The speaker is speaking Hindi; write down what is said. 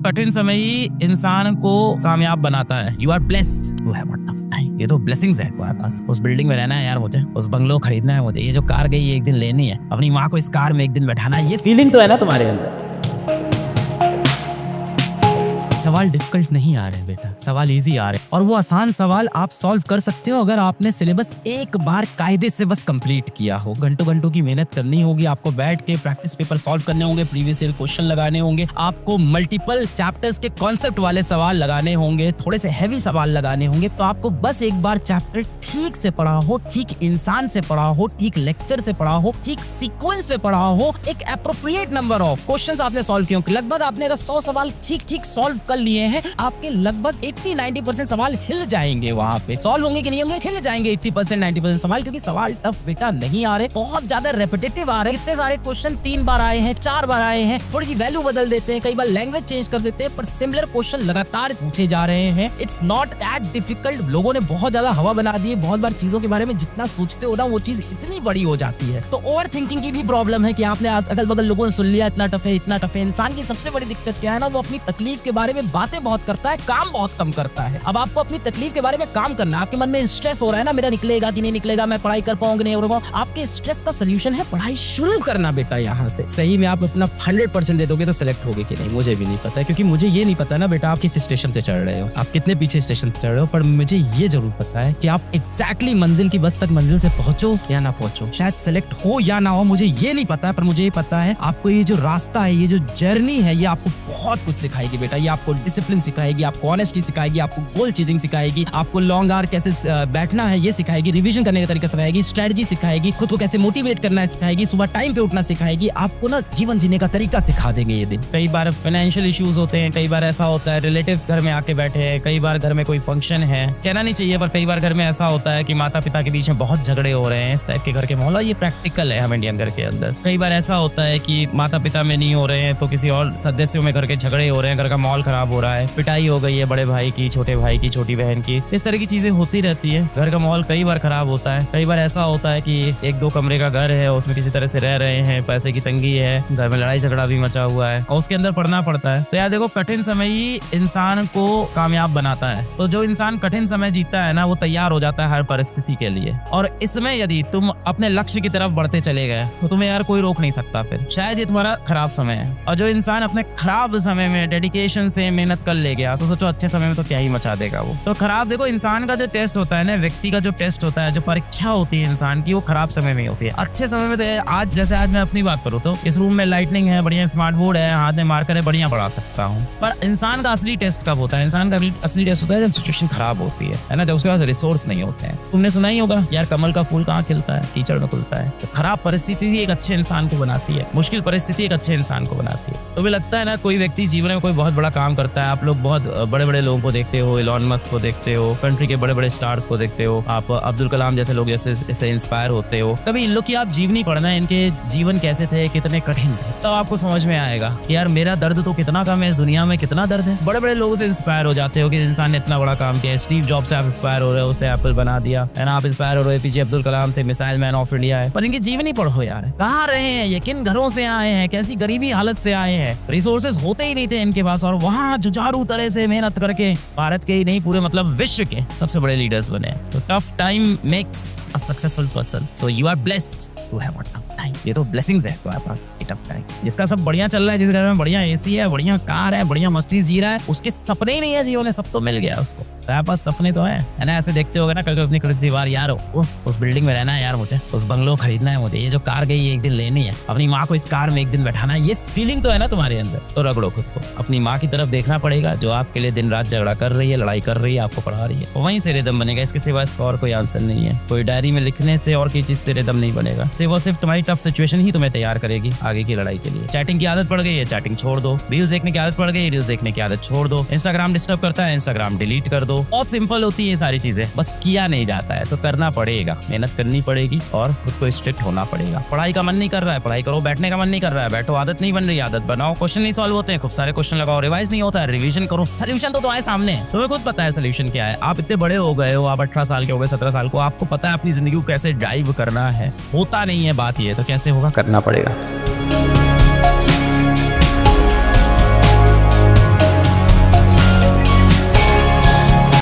कठिन समय ही इंसान को कामयाब बनाता है। You are blessed to have a tough time. ये तो ब्लेसिंग्स है तुम्हारे पास। उस बिल्डिंग में रहना है यार मुझे, उस बंगलो खरीदना है मुझे, ये जो कार गई एक दिन लेनी है, अपनी माँ को इस कार में एक दिन बैठाना है, ये फीलिंग तो है ना तुम्हारे अंदर। सवाल डिफिकल्ट नहीं आ रहे बेटा, सवाल इजी आ रहे हैं, और वो आसान सवाल आप सॉल्व कर सकते हो अगर आपने सिलेबस एक बार कायदे से बस कंप्लीट किया हो। घंटों घंटों की मेहनत करनी होगी, आपको बैठ के प्रैक्टिस पेपर सॉल्व करने होंगे, प्रीवियस ईयर क्वेश्चन लगाने होंगे, आपको मल्टीपल चैप्टर्स के कॉन्सेप्ट वाले सवाल लगाने होंगे, थोड़े से हैवी सवाल लगाने होंगे। तो आपको बस एक बार चैप्टर ठीक से पढ़ा हो, ठीक इंसान से पढ़ा हो, ठीक लेक्चर से पढ़ा हो, ठीक सीक्वेंस पे पढ़ा हो, एक एप्रोप्रिएट नंबर ऑफ क्वेश्चंस आपने सॉल्व किए हो। लगभग आपने अगर 100 सवाल ठीक ठीक सॉल्व कर लिए हैं, आपके लगभग 80-90% सवाल हिल जाएंगे। वहां पे सॉल्व होंगे कि नहीं होंगे, हिल जाएंगे 80%-90% सवाल, क्योंकि सवाल टफ बेटा नहीं आ रहे, बहुत ज्यादा रेपिटेटिव आ रहे हैं। इतने सारे क्वेश्चन 3 बार आए हैं, 4 बार आए हैं, थोड़ी सी वैल्यू बदल देते हैं, कई बार लैंग्वेज चेंज कर देते हैं, पर सिमिलर क्वेश्चन लगातार पूछे जा रहे हैं। It's not that difficult. लोगों ने बहुत ज्यादा हवा बना दी है। बहुत बार चीजों के बारे में जितना सोचते हो ना, वो चीज इतनी बड़ी हो जाती है। तो ओवर थिंकिंग की भी प्रॉब्लम है कि आपने आज अगल बगल लोगों ने सुन लिया इतना टफ है, इतना टफ है। इंसान की सबसे बड़ी दिक्कत क्या है ना, वो अपनी तकलीफ के बारे में बातें बहुत करता है, काम बहुत कम करता है। अब आपको अपनी तकलीफ के बारे में काम करना है। आपके मन में स्ट्रेस हो रहा है ना, मेरा निकलेगा कि नहीं निकलेगा, मैं पढ़ाई कर पाऊंगा नहीं होगा। आपके स्ट्रेस का सोल्यूशन है पढ़ाई शुरू करना बेटा। यहाँ से सही में आप अपना 100% दे दोगे तो सिलेक्ट होगे कि नहीं मुझे भी नहीं पता है, क्योंकि मुझे ये नहीं पता ना बेटा आप किस स्टेशन से चढ़ रहे हो, आप कितने पीछे स्टेशन से चढ़ रहे हो। पर मुझे ये जरूर पता है कि आप एग्जैक्टली मंजिल की बस तक मंजिल से पहुंचो या ना पहुंचो, शायद सिलेक्ट हो या ना हो, मुझे ये नहीं पता है। पर मुझे ये पता है आपको ये जो रास्ता है, ये जो जर्नी है, ये आपको बहुत कुछ सिखाएगी बेटा। ये आपको डिसिप्लिन सिखाएगी, आपको ऑनेस्टी सिखाएगी, आपको गोल चीजिंग सिखाएगी, आपको लॉन्ग आवर कैसे बैठना है ये सिखाएगी, रिवीजन करने का तरीका सिखाएगी, स्ट्रेटजी सिखाएगी, खुद को कैसे मोटिवेट करना है सिखाएगी, सुबह टाइम पे उठना सिखाएगी, आपको ना जीवन जीने का तरीका सिखा देंगे ये दिन। कई बार फाइनेंशियल इश्यूज होते हैं, कई बार ऐसा होता है रिलेटिव्स घर में आके बैठे हैं, कई बार घर में कोई फंक्शन है, कहना नहीं चाहिए पर कई बार घर में ऐसा होता है कि माता पिता के बीच में बहुत झगड़े हो रहे हैं। इस टाइप के घर के माहौल, ये प्रैक्टिकल है हम इंडियन घर के अंदर। कई बार ऐसा होता है कि माता पिता में नहीं हो रहे हैं तो किसी और सदस्यों में घर के झगड़े हो रहे हैं, घर का माहौल खराब हो रहा है, पिटाई हो गई है बड़े भाई की, छोटे भाई की, छोटी बहन की। इस तरह की चीजें होती रहती है, घर का माहौल कई बार खराब होता है। कई बार ऐसा होता है कि 1-2 कमरे का घर है, उसमें किसी तरह से रह रहे हैं, पैसे की तंगी है, घर में लड़ाई झगड़ा भी मचा हुआ है और उसके अंदर पढ़ना पड़ता है। तो यार देखो, कठिन समय ही इंसान को कामयाब बनाता है। तो जो इंसान कठिन समय जीता है ना, वो तैयार हो जाता है हर परिस्थिति के लिए। और इसमें यदि तुम अपने लक्ष्य की तरफ बढ़ते चले गए तो तुम्हें यार कोई रोक नहीं सकता। फिर शायद ये तुम्हारा खराब समय है, और जो इंसान अपने खराब समय में डेडिकेशन से मेहनत कर ले गया तो सोचो अच्छे समय में तो क्या ही मचा देगा वो। तो खराब देखो, इंसान का जो टेस्ट होता है ना, व्यक्ति का जो टेस्ट होता है, जो परीक्षा होती है इंसान की, वो खराब समय में होती है। अच्छे समय में तो आज जैसे आज मैं अपनी बात करूँ तो इस रूम में लाइटनिंग है, बढ़िया स्मार्ट बोर्ड है, हाथ में मार्कर है, बढ़िया पढ़ा सकता हूँ। पर इंसान का असली टेस्ट कब होता है? इंसान का असली टेस्ट होता है जब सिचुएशन खराब होती है ना, जब उसके पास रिसोर्स नहीं होते हैं। तुमने सुना ही होगा यार, कमल का फूल कहाँ खिलता है? कीचड़ में खुलता है। तो खराब परिस्थिति ही एक अच्छे इंसान को बनाती है, मुश्किल परिस्थिति एक अच्छे इंसान को बनाती है। तो मुझे लगता है ना, कोई व्यक्ति जीवन में कोई बहुत बड़ा काम करता है, आप लोग बहुत बड़े बड़े लोगों को देखते हो, इलॉन मस्क को देखते हो, कंट्री के बड़े बड़े स्टार्स को देखते हो, आप अब्दुल कलाम जैसे लोग जैसे इंस्पायर होते हो। कभी इन लोग की आप जीवनी पढ़ना है, इनके जीवन कैसे थे, कितने कठिन थे, तब आपको समझ में आएगा कि यार मेरा दर्द तो कितना कम है, इस दुनिया में कितना दर्द है। बड़े बड़े लोगों से इंस्पायर हो जाते हो कि इंसान ने इतना बड़ा काम किया। स्टीव जॉब से आप इंस्पायर हो रहे हो, उसने एप्पल बना दिया है ना। आप इंस्पायर हो रहे हो एपीजे अब्दुल कलाम से, मिसाइल मैन ऑफ इंडिया है। पर इनकी जीवनी पढ़ो यार, कहाँ रहे हैं ये, किन घरों से आए हैं, कैसी गरीबी हालत से आए हैं, रिसोर्सेज होते ही नहीं थे इनके पास, और वहाँ जुझारू तरह से मेहनत करके भारत के ही नहीं पूरे मतलब विश्व के सबसे बड़े लीडर्स बने। तो tough time makes a successful person, so you are blessed to have a tough time. ये तो ब्लेसिंग्स है तुम्हारे पास, ये टफ टाइम। जिसका सब बढ़िया चल रहा है, जिसके घर में बढ़िया एसी है, बढ़िया कार है, बढ़िया मस्ती जी रहा है, उसके सपने ही नहीं है जीवन में, सब तो मिल गया उसको। तुम्हारे पास सपने तो है ना। ऐसे देखते होगे ना कल अपनी कड़ी बार, यार उस बिल्डिंग में रहना है यार मुझे, उस बंगलो खरीदना है मुझे, ये जो कार गई एक दिन लेनी है, अपनी माँ को इस कार में एक दिन बैठाना है, ये फीलिंग तो है ना तुम्हारे अंदर। तो रगड़ो खुद को, अपनी माँ की तरफ देखना पड़ेगा जो आपके लिए दिन रात झगड़ा कर रही है, लड़ाई कर रही है, आपको पढ़ा रही है, वहीं से रिदम बनेगा। इसके सिवा इसका और कोई आंसर नहीं है। कोई डायरी में लिखने से और किसी चीज से रिदम नहीं बनेगा। सिर्फ तुम्हारी टफ सिचुएशन ही तुम्हें तैयार करेगी आगे की लड़ाई के लिए। चैटिंग की आदत पड़ गई है, चैटिंग छोड़ दो। रील्स देखने की आदत पड़ गई, रील्स देखने की आदत छोड़ दो। इंस्टाग्राम डिस्टर्ब करता है, इंस्टाग्राम डिलीट कर दो। बहुत सिंपल होती है सारी चीजें, बस किया नहीं जाता है। तो करना पड़ेगा, मेहनत करनी पड़ेगी और खुद को स्ट्रिक्ट होना पड़ेगा। पढ़ाई का मन नहीं कर रहा है, पढ़ाई करो। बैठने का मन नहीं कर रहा है, बैठो। आदत नहीं बन रही, आदत बनाओ। क्वेश्चन नहीं सॉल्व होते हैं, खूब सारे क्वेश्चन लगाओ। रिवाइज नहीं होता है, रिवीजन करो। सोल्यूशन तो तुम्हारे सामने है, तुम्हें खुद पता है सोल्यूशन क्या है। आप इतने बड़े हो गए हो, आप 18 साल के हो गए, 17 साल को, आपको पता है अपनी जिंदगी को कैसे ड्राइव करना है। होता नहीं है बात, ये तो कैसे होगा, करना पड़ेगा।